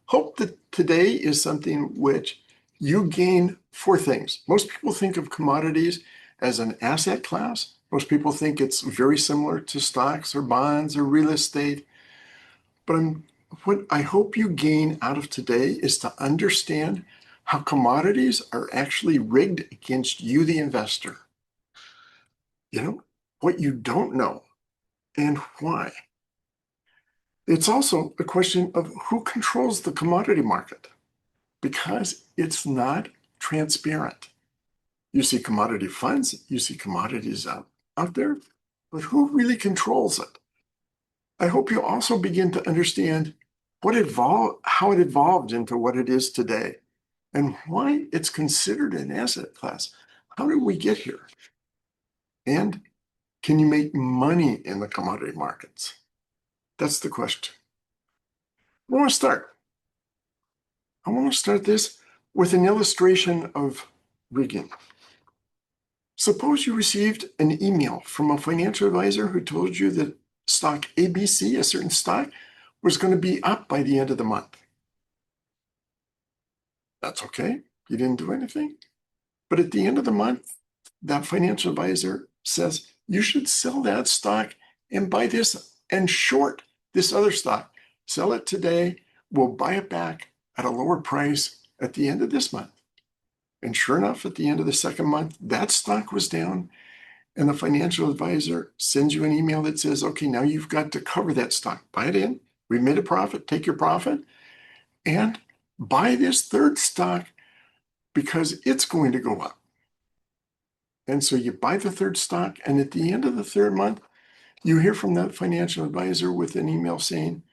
Hope that today is something which you gain 4 things. Most people think of commodities as an asset class. Most people think it's very similar to stocks or bonds or real estate. But what I hope you gain out of today is to understand how commodities are actually rigged against you, the investor. You know, what you don't know and why. It's also a question of who controls the commodity market, because it's not transparent. You see commodity funds, you see commodities out there, but who really controls it? I hope you also begin to understand how it evolved into what it is today and why it's considered an asset class. How did we get here? And can you make money in the commodity markets? That's the question. I want to start this with an illustration of rigging. Suppose you received an email from a financial advisor who told you that stock ABC, a certain stock, was going to be up by the end of the month. That's okay. You didn't do anything. But at the end of the month, that financial advisor says, you should sell that stock and buy this and short this other stock. Sell it today. We'll buy it back at a lower price at the end of this month. And sure enough, at the end of the second month, that stock was down. And the financial advisor sends you an email that says, okay, now you've got to cover that stock. Buy it in. We made a profit. Take your profit and buy this third stock because it's going to go up. And so you buy the third stock. And at the end of the third month, you hear from that financial advisor with an email saying,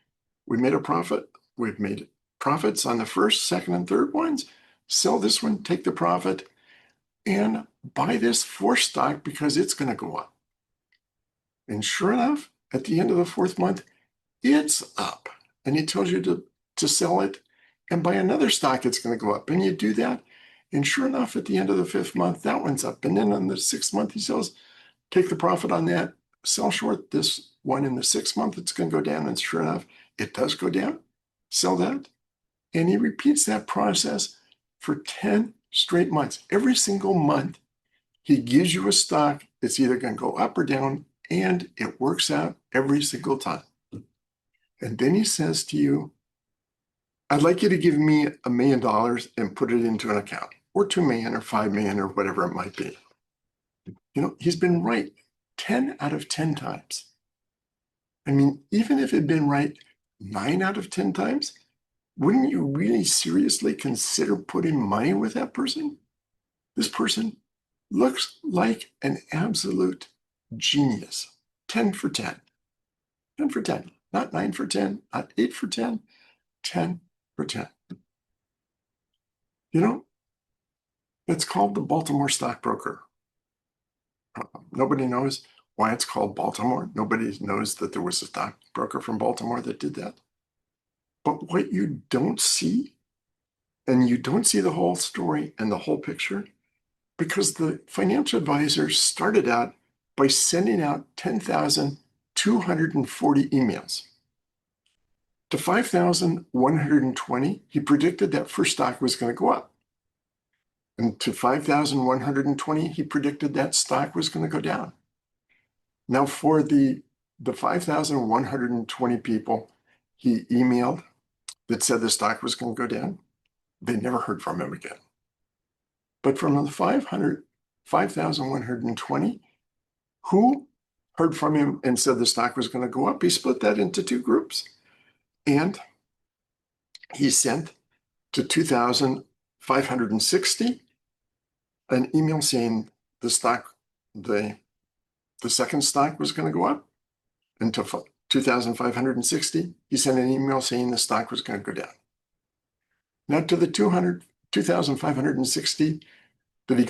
we made a profit. We've made profits on the first, second, and third ones. Sell this one, take the profit, and buy this fourth stock because it's going to go up. And sure enough, at the end of the fourth month, it's up. And he tells you to sell it and buy another stock, it's going to go up. And you do that. And sure enough, at the end of the fifth month, that one's up. And then on the sixth month, he says, take the profit on that, sell short this one in the sixth month, it's going to go down. And sure enough, it does go down. Sell that. And he repeats that process for 10 straight months. Every single month, he gives you a stock that's either going to go up or down, and it works out every single time. And then he says to you, I'd like you to give me $1 million and put it into an account, or 2 million or 5 million or whatever it might be. You know, he's been right 10 out of 10 times. I mean, even if he'd been right 9 out of 10 times, wouldn't you really seriously consider putting money with that person? This person looks like an absolute genius. 10 for 10. 10 for 10. Not 9 for 10, not 8 for 10, 10 for 10. You know, it's called the Baltimore stockbroker. Nobody knows why it's called Baltimore. Nobody knows that there was a stockbroker from Baltimore that did that. But what you don't see, and you don't see the whole story and the whole picture, because the financial advisor started out by sending out 10,240 emails. To 5,120, he predicted that first stock was going to go up. And to 5,120, he predicted that stock was going to go down. Now for the 5,120 people he emailed that said the stock was going to go down, they never heard from him again. But from the 5,120 who heard from him and said the stock was going to go up, he split that into 2 groups. And he sent to 2,560 an email saying the second stock was going to go up. And to 2,560, he sent an email saying the stock was going to go down. Now to the 2,560 that he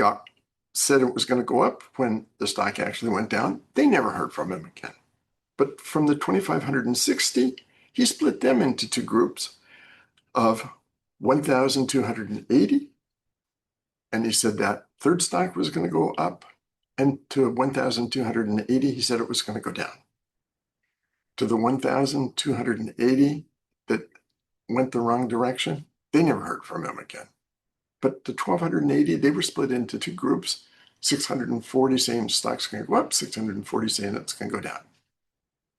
said it was going to go up when the stock actually went down, they never heard from him again. But from the 2,560, he split them into 2 groups of 1,280. And he said that third stock was going to go up. And to 1,280, he said it was going to go down. To the 1,280 that went the wrong direction, they never heard from him again. But the 1,280, they were split into two groups, 640 saying stocks can go up, 640 saying it's going to go down.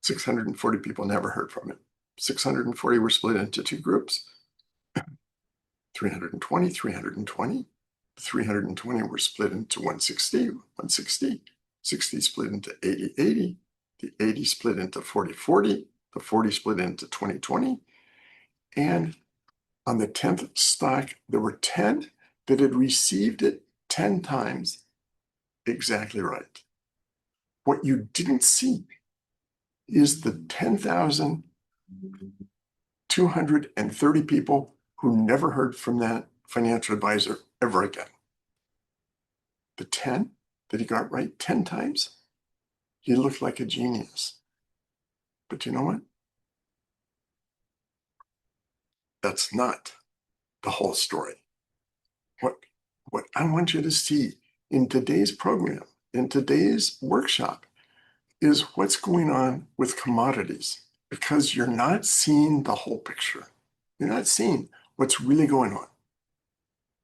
640 people never heard from him. 640 were split into two groups, 320, 320. 320 were split into 160, 160. 60 split into 80, 80. The 80 split into 40, 40. The 40 split into 20, 20. And on the 10th stock, there were 10 that had received it 10 times exactly right. What you didn't see is the 10,230 people who never heard from that financial advisor ever again. The 10 that he got right 10 times, he looked like a genius. But you know what? That's not the whole story. What I want you to see in today's program, in today's workshop, is what's going on with commodities, because you're not seeing the whole picture. You're not seeing what's really going on.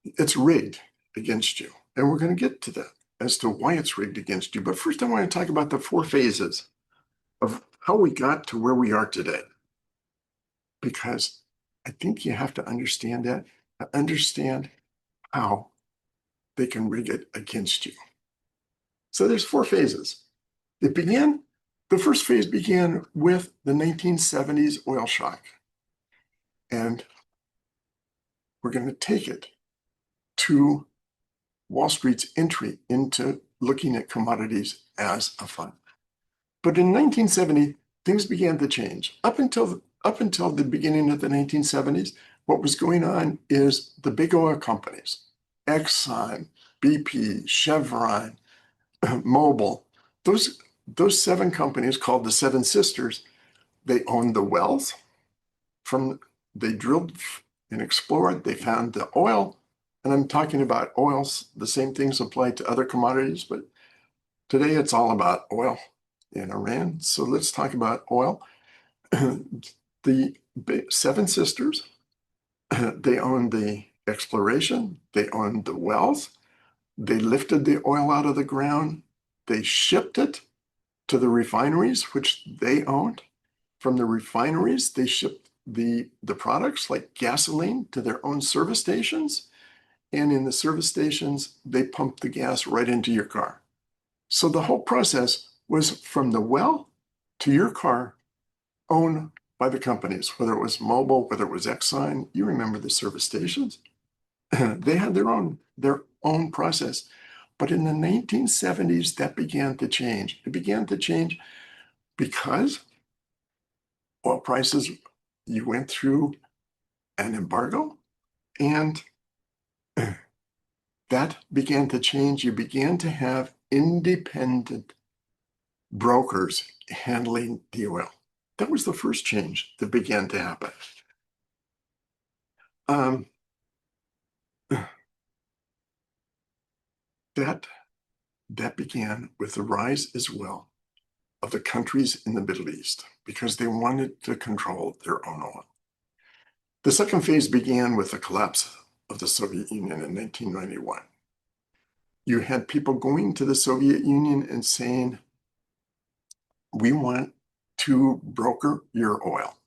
It's rigged against you. And we're going to get to that as to why it's rigged against you. But first, I want to talk about the 4 phases of how we got to where we are today. Because I think you have to understand that, to understand how they can rig it against you. So there's 4 phases. The first phase began with the 1970s oil shock. And we're going to take it to Wall Street's entry into looking at commodities as a fund. But in 1970, things began to change. Up until the beginning of the 1970s, what was going on is the big oil companies, Exxon, BP, Chevron, Mobil, those 7 companies called the Seven Sisters, they owned the wells. They drilled and explored, they found the oil, and I'm talking about oils. The same things apply to other commodities, but today it's all about oil in Iran. So let's talk about oil. The 7 Sisters, they owned the exploration, they owned the wells, they lifted the oil out of the ground, they shipped it to the refineries, which they owned. From the refineries, they shipped the products like gasoline to their own service stations. And in the service stations, they pumped the gas right into your car. So the whole process was from the well to your car, owned by the companies, whether it was Mobil, whether it was Exxon. You remember the service stations. They had their own process. But in the 1970s, that began to change. It began to change because oil prices, you went through an embargo, and that began to change. You began to have independent brokers handling the oil. That was the first change that began to happen. That began with the rise as well of the countries in the Middle East, because they wanted to control their own oil. The second phase began with the collapse of the Soviet Union in 1991. You had people going to the Soviet Union and saying, we want to broker your oil.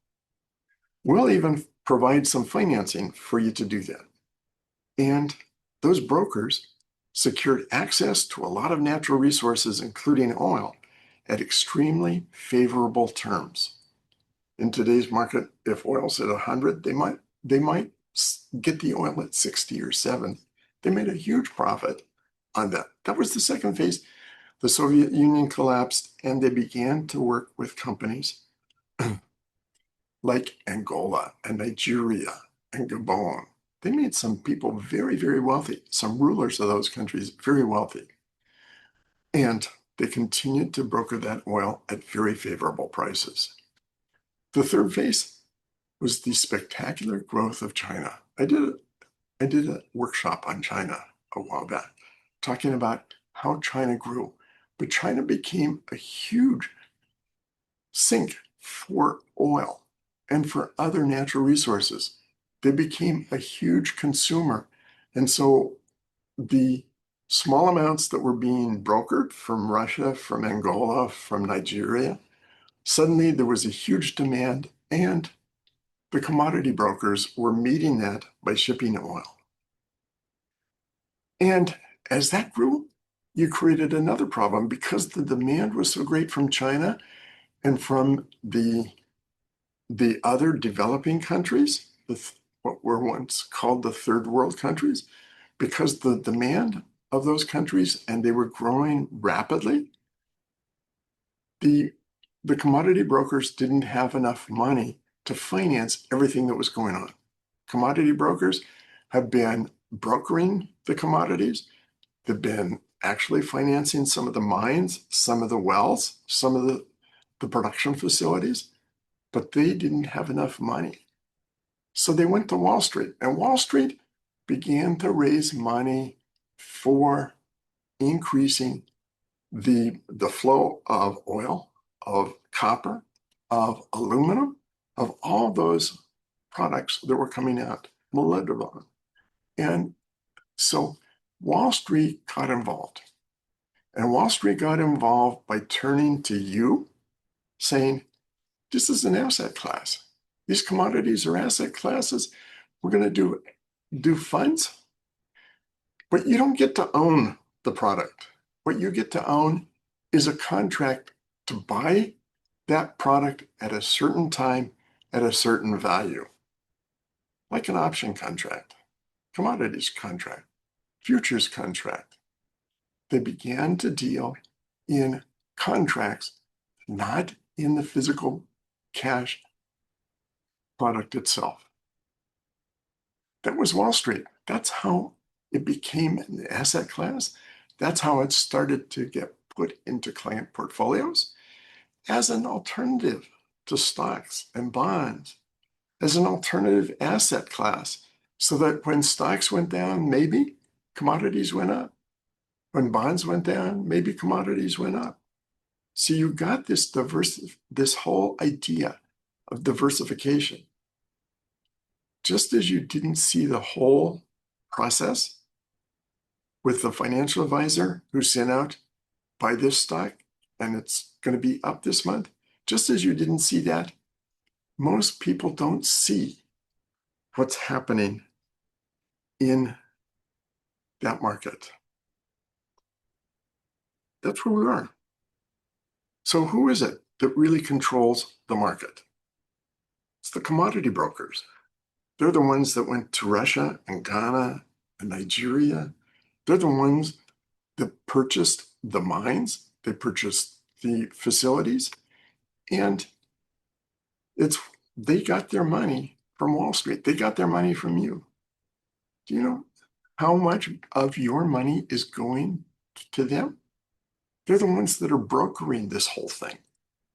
We'll even provide some financing for you to do that. And those brokers secured access to a lot of natural resources, including oil, at extremely favorable terms. In today's market, if oil's at 100, they might get the oil at 60 or 70. They made a huge profit on that. That was the second phase. The Soviet Union collapsed, and they began to work with companies like Angola and Nigeria and Gabon. They made some people very, very wealthy, some rulers of those countries very wealthy. And they continued to broker that oil at very favorable prices. The third phase was the spectacular growth of China. I did a workshop on China a while back, talking about how China grew. But China became a huge sink for oil and for other natural resources. They became a huge consumer. And so the small amounts that were being brokered from Russia, from Angola, from Nigeria, suddenly there was a huge demand, and the commodity brokers were meeting that by shipping oil. And as that grew, you created another problem because the demand was so great from China and from the other developing countries, what were once called the third world countries, because the demand of those countries, and they were growing rapidly, the commodity brokers didn't have enough money to finance everything that was going on. Commodity brokers have been brokering the commodities. They've been actually financing some of the mines, some of the wells, some of the production facilities, but they didn't have enough money. So they went to Wall Street, and Wall Street began to raise money for increasing the flow of oil, of copper, of aluminum, of all those products that were coming out, molybdenum. And so Wall Street got involved. And Wall Street got involved by turning to you, saying, this is an asset class. These commodities are asset classes. We're going to do funds, but you don't get to own the product. What you get to own is a contract to buy that product at a certain time at a certain value, like an option contract, commodities contract, futures contract. They began to deal in contracts, not in the physical cash product itself. That was Wall Street. That's how it became an asset class. That's how it started to get put into client portfolios as an alternative to stocks and bonds, as an alternative asset class, so that when stocks went down, maybe commodities went up. When bonds went down, maybe commodities went up. So you got this whole idea of diversification. Just as you didn't see the whole process with the financial advisor who sent out, buy this stock and it's going to be up this month, just as you didn't see that, most people don't see what's happening in that market. That's where we are. So who is it that really controls the market? It's the commodity brokers. They're the ones that went to Russia and Ghana and Nigeria. They're the ones that purchased the mines, they purchased the facilities, and they got their money from Wall Street. They got their money from you. Do you know how much of your money is going to them? They're the ones that are brokering this whole thing.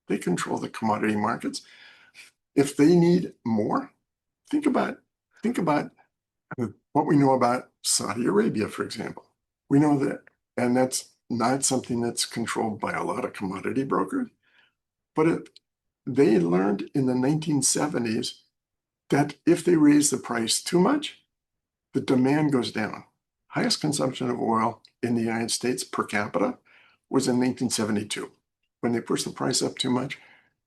They control the commodity markets. If they need more, think about what we know about Saudi Arabia, for example. We know that, and that's not something that's controlled by a lot of commodity brokers, but they learned in the 1970s that if they raise the price too much, the demand goes down. Highest consumption of oil in the United States per capita was in 1972. When they pushed the price up too much,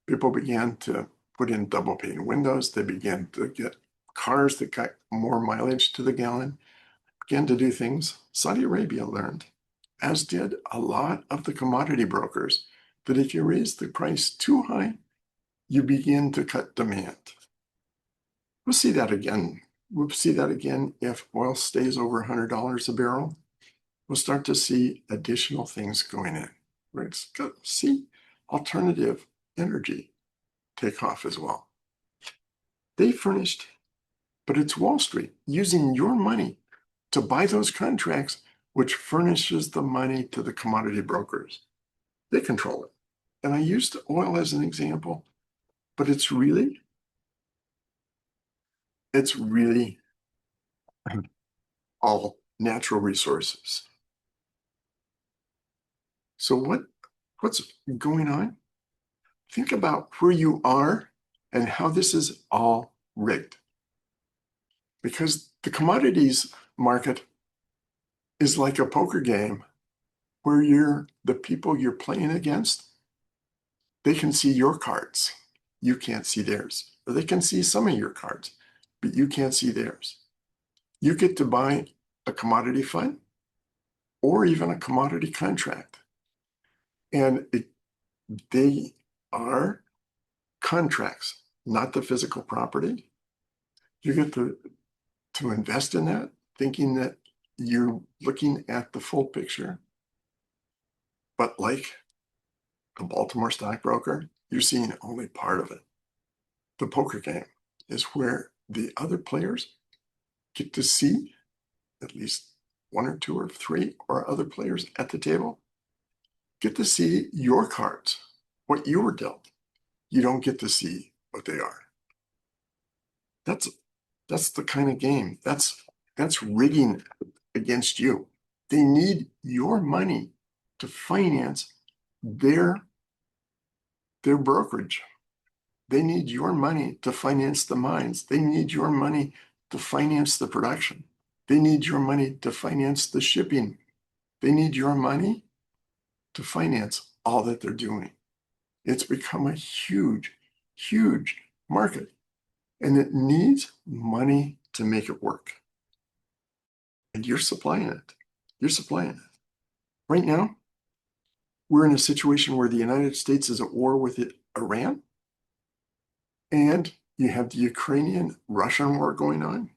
people began to put in double pane windows. They began to get cars that got more mileage to the gallon, began to do things Saudi Arabia learned, as did a lot of the commodity brokers, that if you raise the price too high, you begin to cut demand. We'll see that again. We'll see that again if oil stays over $100 a barrel. We'll start to see additional things going in. We're going to see alternative energy take off as well. They furnished, but it's Wall Street using your money to buy those contracts, which furnishes the money to the commodity brokers. They control it. And I used oil as an example, but it's really all natural resources. So what's going on? Think about where you are and how this is all rigged. because the commodities market is like a poker game where the people you're playing against, they can see your cards. You can't see theirs. Or they can see some of your cards, but you can't see theirs. You get to buy a commodity fund or even a commodity contract. And they are contracts, not the physical property. You get to invest in that, thinking that you're looking at the full picture. But like the Baltimore stockbroker, you're seeing only part of it. The poker game is where the other players get to see at least one or two or three or other players at the table get to see your cards, what you were dealt. You don't get to see what they are. That's the kind of game. That's rigging against you. They need your money to finance their brokerage. They need your money to finance the mines. They need your money to finance the production. They need your money to finance the shipping. They need your money to finance all that they're doing. It's become a huge, huge market, and it needs money to make it work. And you're supplying it. You're supplying it. Right now, we're in a situation where the United States is at war with Iran, and you have the Ukrainian-Russian war going on.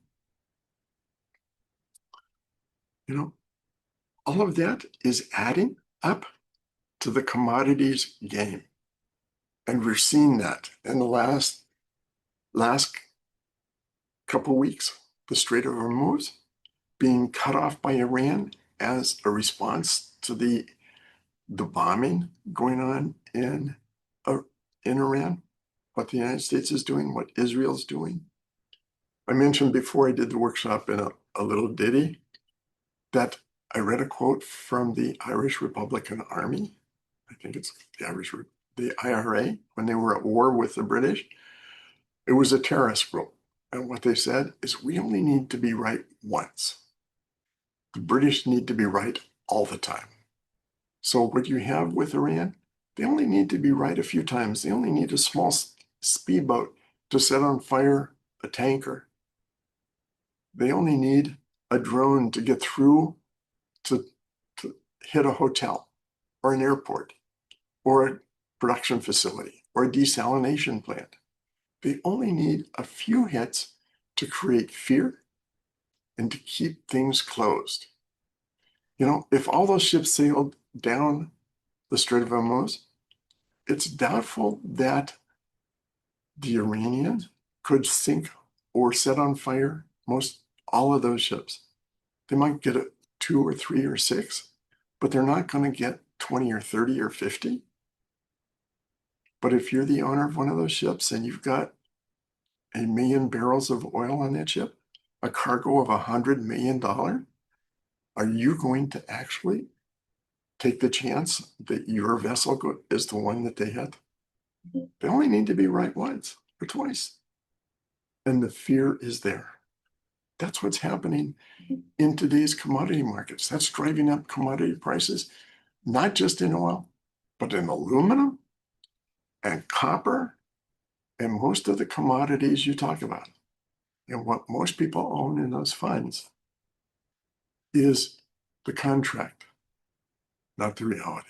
All of that is adding up to the commodities game. And we're seeing that in the last couple of weeks. The Strait of Hormuz being cut off by Iran as a response to the bombing going on in Iran, what the United States is doing, what Israel's doing. I mentioned before I did the workshop in a little ditty that I read a quote from the Irish Republican Army. I think it's the IRA, when they were at war with the British. It was a terrorist group. And what they said is, we only need to be right once. The British need to be right all the time. So what you have with Iran, they only need to be right a few times. They only need a small speedboat to set on fire a tanker. They only need a drone to get through to hit a hotel or an airport or a production facility or a desalination plant. They only need a few hits to create fear and to keep things closed. If all those ships sailed down the Strait of Hormuz, it's doubtful that the Iranians could sink or set on fire all of those ships. They might get 2 or 3 or 6, but they're not going to get 20 or 30 or 50. But if you're the owner of one of those ships and you've got 1 million barrels of oil on that ship, a cargo of $100 million, are you going to actually take the chance that your vessel is the one that they hit? They only need to be right once or twice. And the fear is there. That's what's happening in today's commodity markets. That's driving up commodity prices, not just in oil, but in aluminum and copper and most of the commodities you talk about. And what most people own in those funds is the contract, not the reality.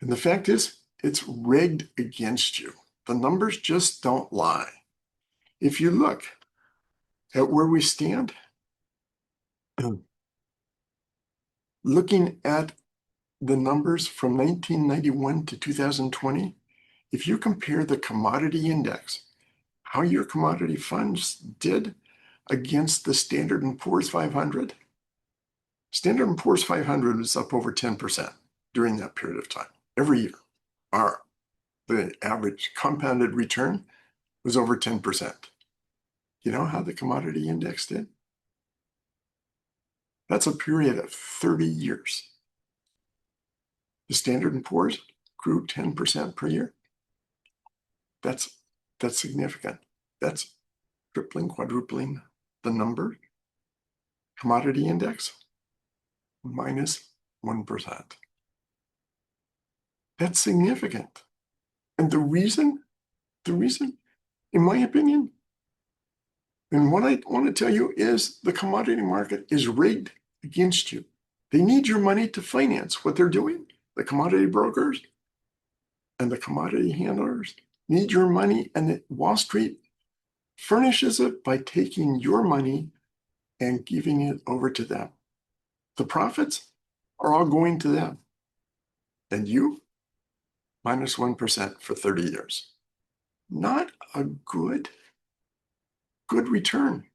And the fact is, it's rigged against you. The numbers just don't lie. If you look at where we stand, looking at the numbers from 1991 to 2020, if you compare the commodity index, how your commodity funds did against the Standard & Poor's 500, Standard & Poor's 500 was up over 10% during that period of time. Every year, the average compounded return was over 10%. You know how the commodity index did? That's a period of 30 years. The Standard & Poor's grew 10% per year. That's significant. That's tripling, quadrupling the number, commodity index, minus 1%. That's significant. And the reason, in my opinion, and what I want to tell you is the commodity market is rigged against you. They need your money to finance what they're doing. The commodity brokers and the commodity handlers need your money, and Wall Street furnishes it by taking your money and giving it over to them. The profits are all going to them. And you, minus 1% for 30 years. Not a good return.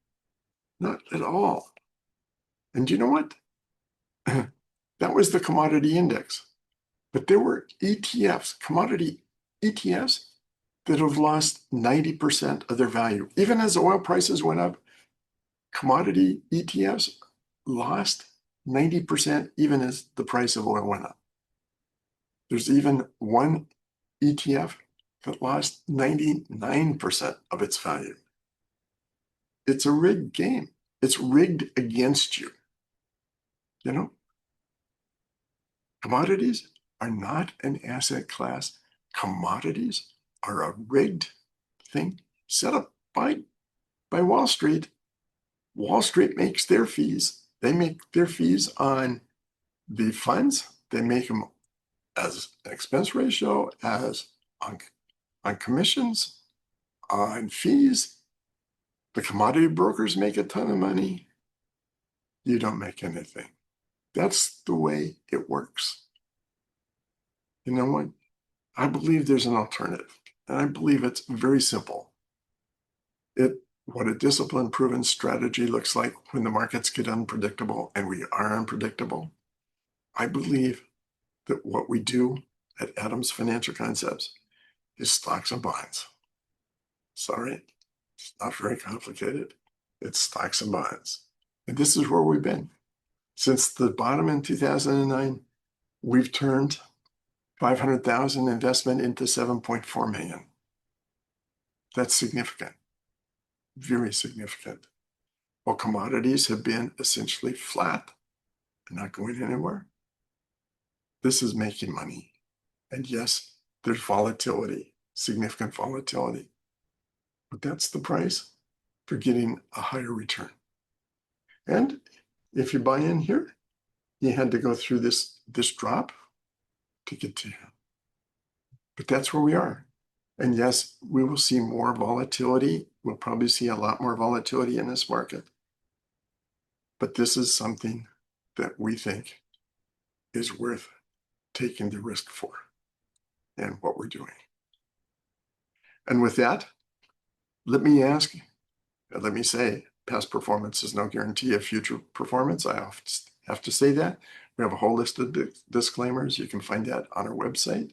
Not at all. And you know what? That was the commodity index. But there were ETFs, commodity ETFs, that have lost 90% of their value. Even as oil prices went up, commodity ETFs lost 90% even as the price of oil went up. There's even one ETF that lost 99% of its value. It's a rigged game. It's rigged against you. You know, commodities are not an asset class. Commodities are a rigged thing set up by Wall Street. Wall Street makes their fees. They make their fees on the funds. They make them as an expense ratio, as on commissions, on fees. The commodity brokers make a ton of money. You don't make anything. That's the way it works. You know what? I believe there's an alternative, and I believe it's very simple. What a disciplined, proven strategy looks like when the markets get unpredictable, and we are unpredictable. I believe that what we do at Adams Financial Concepts is stocks and bonds. Sorry, it's not very complicated. It's stocks and bonds. And this is where we've been. Since the bottom in 2009, we've turned 500,000 investment into 7.4 million. That's significant, very significant. While commodities have been essentially flat and not going anywhere, this is making money. And yes, there's volatility, significant volatility, but that's the price for getting a higher return. And if you buy in here, you had to go through this drop to get to you. But that's where we are. And yes, we will see more volatility. We'll probably see a lot more volatility in this market. But this is something that we think is worth taking the risk for, and what we're doing. And with that, let me say, past performance is no guarantee of future performance. I have to say that. We have a whole list of disclaimers. You can find that on our website,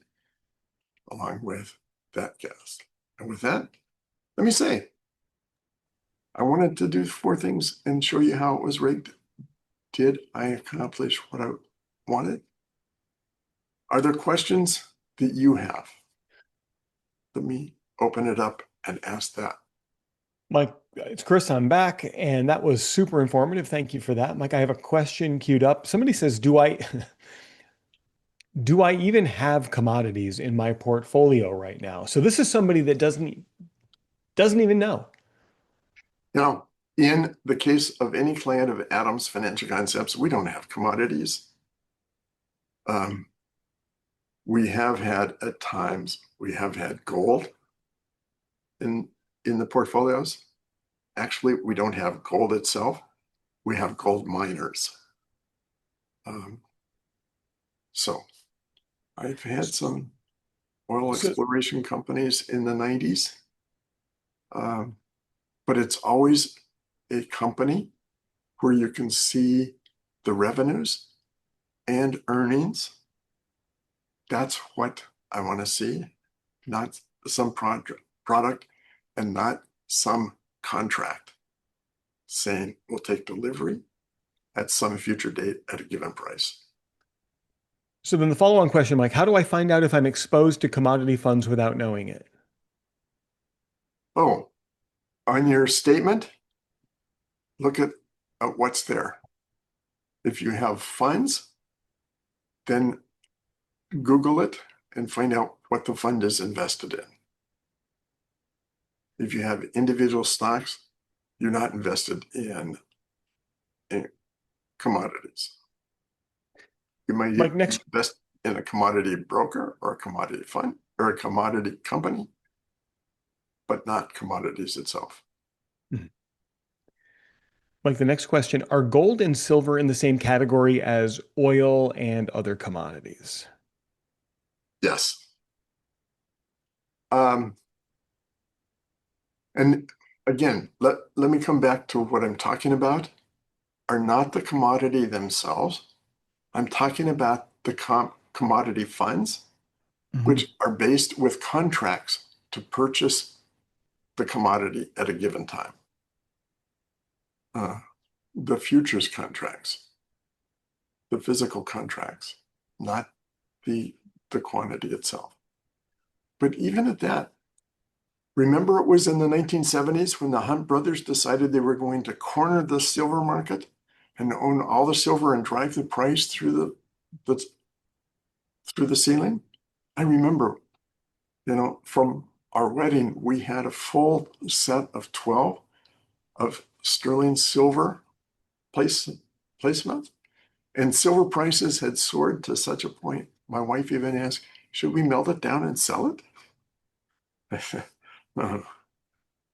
along with that guest. And with that, let me say, I wanted to do 4 things and show you how it was rigged. Did I accomplish what I wanted? Are there questions that you have? Let me open it up and ask that. Mike, it's Chris. I'm back, and that was super informative. Thank you for that. Mike, I have a question queued up. Somebody says, do I even have commodities in my portfolio right now? So this is somebody that doesn't even know. Now, in the case of any client of Adams Financial Concepts, we don't have commodities. We have had at times, we have had gold in the portfolios. Actually, we don't have gold itself. We have gold miners. So I've had some oil exploration companies in the 90s. But it's always a company where you can see the revenues and earnings. That's what I want to see, not some product and not some contract saying we'll take delivery at some future date at a given price. So then the follow-on question, Mike, how do I find out if I'm exposed to commodity funds without knowing it? Oh, on your statement, look at what's there. If you have funds, then Google it and find out what the fund is invested in. If you have individual stocks, you're not invested in commodities. You might Mike, next invest in a commodity broker or a commodity fund or a commodity company, but not commodities itself. Like the next question, are gold and silver in the same category as oil and other commodities? Yes. And again, let me come back to what I'm talking about are not the commodity themselves. I'm talking about the commodity funds, which are based with contracts to purchase the commodity at a given time. The futures contracts, the physical contracts, not the quantity itself. But even at that, remember it was in the 1970s when the Hunt brothers decided they were going to corner the silver market and own all the silver and drive the price through the ceiling? I remember, from our wedding, we had a full set of 12 of sterling silver placements, and silver prices had soared to such a point. My wife even asked, should we melt it down and sell it? I said,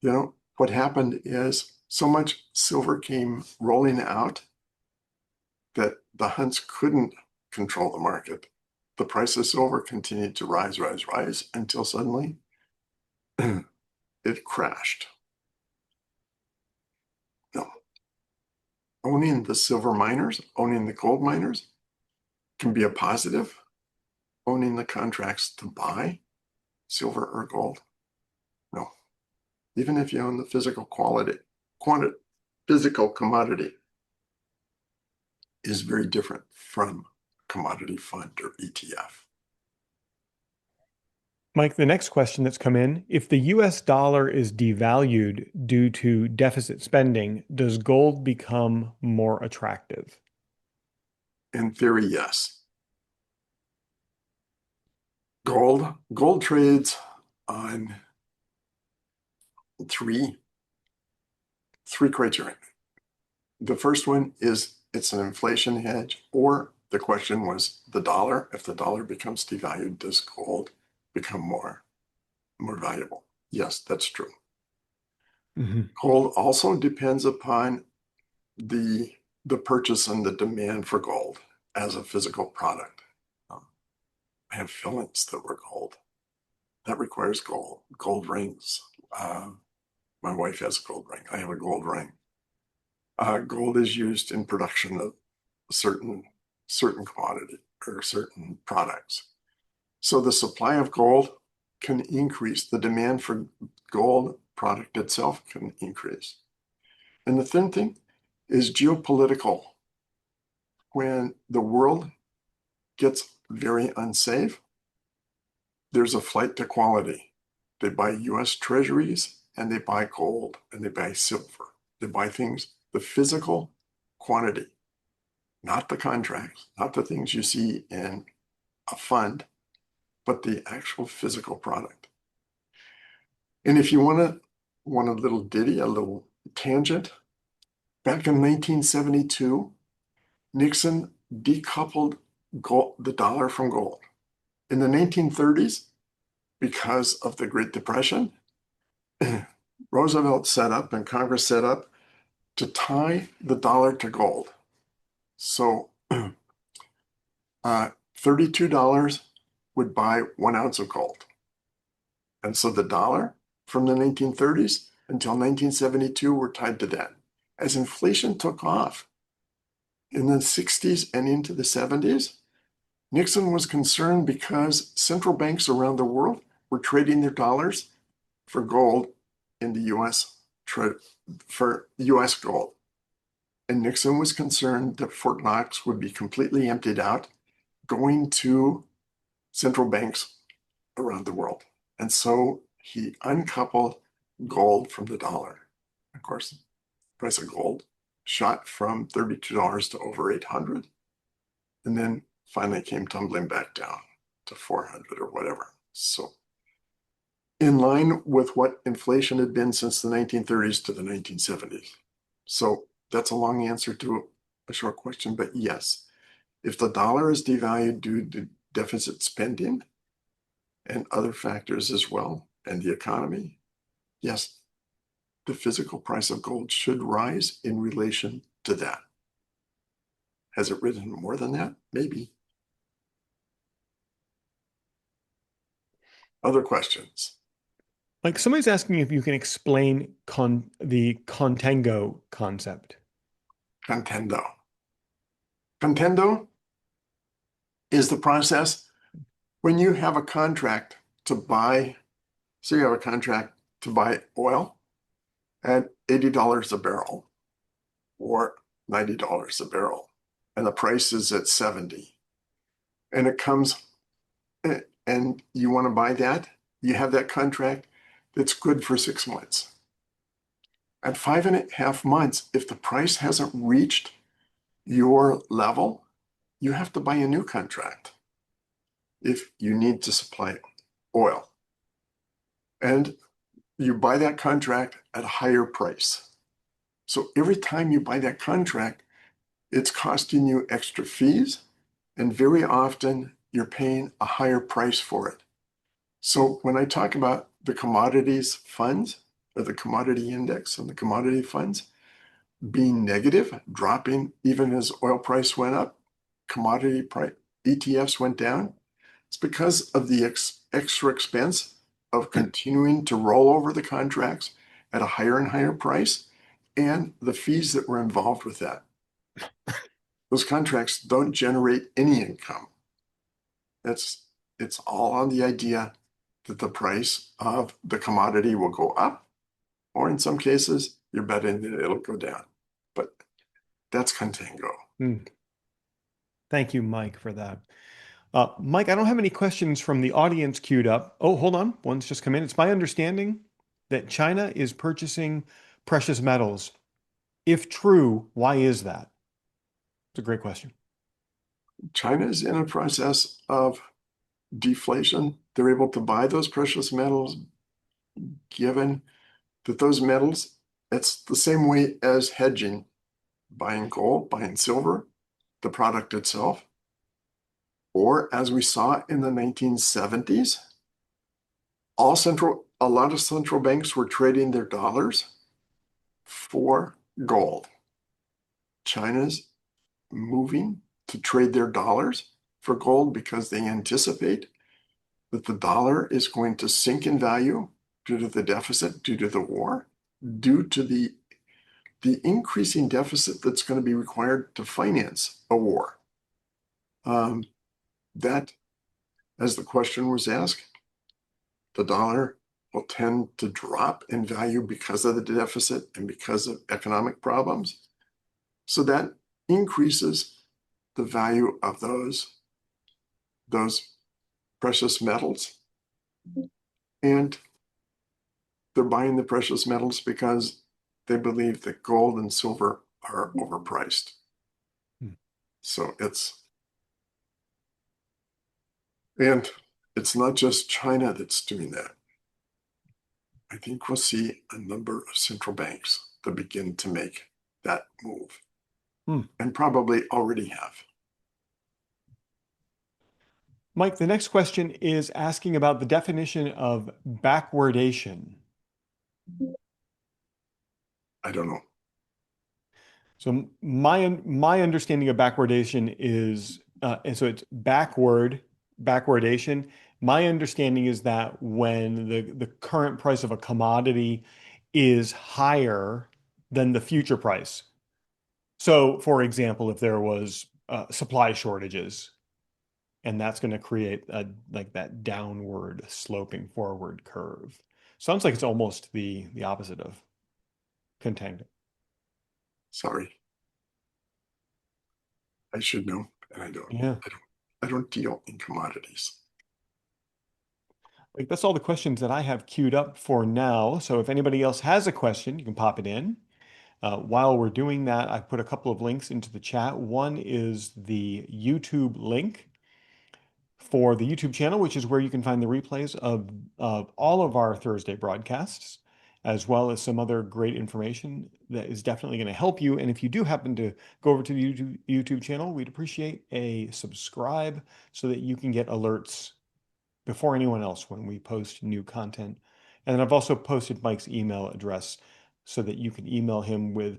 no. What happened is so much silver came rolling out that the Hunts couldn't control the market. The price of silver continued to rise until suddenly it crashed. No. Owning the silver miners, owning the gold miners can be a positive. Owning the contracts to buy silver or gold, no. Even if you own the physical physical commodity is very different from commodity fund or ETF. Mike, the next question that's come in, if the US dollar is devalued due to deficit spending, does gold become more attractive? In theory, yes. Gold trades on three criteria. The first one is it's an inflation hedge, or the question was the dollar. If the dollar becomes devalued, does gold become more valuable? Yes, that's true. Gold also depends upon the purchase and the demand for gold as a physical product. I have fillings that were gold. That requires gold rings. My wife has a gold ring. I have a gold ring. Gold is used in production of certain commodity or certain products. So the supply of gold can increase. The demand for gold product itself can increase. And the third thing is geopolitical. When the world gets very unsafe, there's a flight to quality. They buy US treasuries and they buy gold and they buy silver. They buy things, the physical quantity, not the contracts, not the things you see in a fund, but the actual physical product. And if you want a little ditty, a little tangent, back in 1972, Nixon decoupled the dollar from gold. In the 1930s, because of the Great Depression, Roosevelt set up and Congress set up to tie the dollar to gold. So $32 would buy 1 ounce of gold. And so the dollar from the 1930s until 1972 were tied to that. As inflation took off in the 60s and into the 70s, Nixon was concerned because central banks around the world were trading their dollars for gold in the US, for US gold. And Nixon was concerned that Fort Knox would be completely emptied out, going to central banks around the world. And so he uncoupled gold from the dollar. Of course, the price of gold shot from $32 to over 800, and then finally came tumbling back down to 400 or whatever. So in line with what inflation had been since the 1930s to the 1970s. So that's a long answer to a short question, but yes, if the dollar is devalued due to deficit spending and other factors as well, and the economy, yes, the physical price of gold should rise in relation to that. Has it risen more than that? Maybe. Other questions? Like somebody's asking if you can explain the contango concept. Contendo. Contendo is the process when you have a contract to buy, so you have a contract to buy oil at $80 a barrel or $90 a barrel, and the price is at 70. And it comes, and you want to buy that, you have that contract that's good for 6 months. At 5.5 months, if the price hasn't reached your level, you have to buy a new contract if you need to supply oil. And you buy that contract at a higher price. So every time you buy that contract, it's costing you extra fees, and very often you're paying a higher price for it. So when I talk about the commodities funds or the commodity index and the commodity funds being negative, dropping even as oil price went up, commodity price ETFs went down, it's because of the extra expense of continuing to roll over the contracts at a higher and higher price and the fees that were involved with that. Those contracts don't generate any income. It's all on the idea that the price of the commodity will go up, or in some cases, you're betting that it'll go down. But that's contango. Thank you, Mike, for that. Mike, I don't have any questions from the audience queued up. Oh, hold on. One's just come in. It's my understanding that China is purchasing precious metals. If true, why is that? It's a great question. China is in a process of deflation. They're able to buy those precious metals, given that those metals, it's the same way as hedging, buying gold, buying silver, the product itself. Or as we saw in the 1970s, a lot of central banks were trading their dollars for gold. China's moving to trade their dollars for gold because they anticipate that the dollar is going to sink in value due to the deficit, due to the war, due to the increasing deficit that's going to be required to finance a war. That, as the question was asked, the dollar will tend to drop in value because of the deficit and because of economic problems. So that increases the value of those precious metals. And they're buying the precious metals because they believe that gold and silver are overpriced. So it's not just China that's doing that. I think we'll see a number of central banks that begin to make that move and probably already have. Mike, the next question is asking about the definition of backwardation. I don't know. So my understanding of backwardation is, and so it's backwardation. My understanding is that when the current price of a commodity is higher than the future price. So, for example, if there was supply shortages, and that's going to create like that downward sloping forward curve. Sounds like it's almost the opposite of contango. Sorry. I should know, and I don't. Yeah. I don't deal in commodities. Like that's all the questions that I have queued up for now. So if anybody else has a question, you can pop it in. While we're doing that, I put a couple of links into the chat. One is the YouTube link for the YouTube channel, which is where you can find the replays of all of our Thursday broadcasts, as well as some other great information that is definitely going to help you. And if you do happen to go over to the YouTube channel, we'd appreciate a subscribe so that you can get alerts before anyone else when we post new content. And then I've also posted Mike's email address so that you can email him with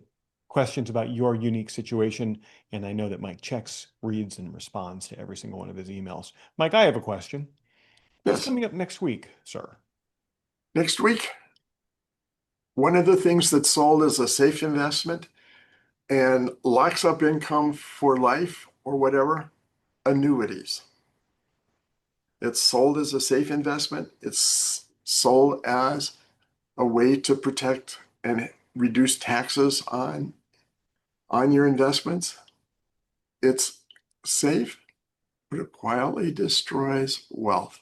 questions about your unique situation. And I know that Mike checks, reads, and responds to every single one of his emails. Mike, I have a question. What's Yes. coming up next week, sir? Next week, one of the things that's sold as a safe investment and locks up income for life or whatever, annuities. It's sold as a safe investment. It's sold as a way to protect and reduce taxes on your investments. It's safe, but it quietly destroys wealth.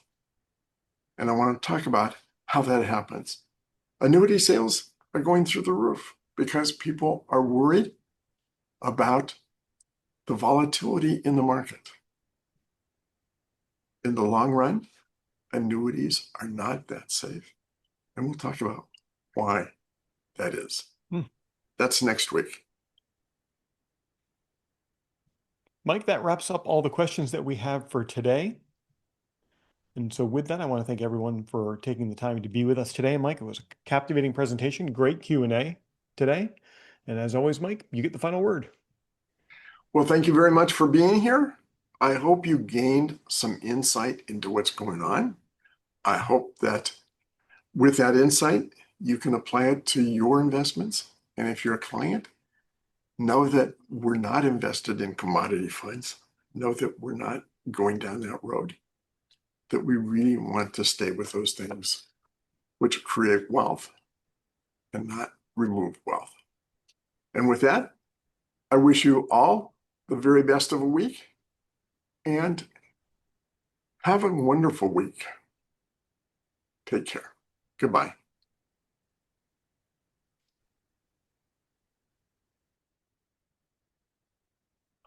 And I want to talk about how that happens. Annuity sales are going through the roof because people are worried about the volatility in the market. In the long run, annuities are not that safe. And we'll talk about why that is. That's next week. Mike, that wraps up all the questions that we have for today. And so with that, I want to thank everyone for taking the time to be with us today. Mike, it was a captivating presentation, great Q&A today. And as always, Mike, you get the final word. Well, thank you very much for being here. I hope you gained some insight into what's going on. I hope that with that insight, you can apply it to your investments. And if you're a client, know that we're not invested in commodity funds. Know that we're not going down that road, that we really want to stay with those things which create wealth and not remove wealth. And with that, I wish you all the very best of a week and have a wonderful week. Take care. Goodbye.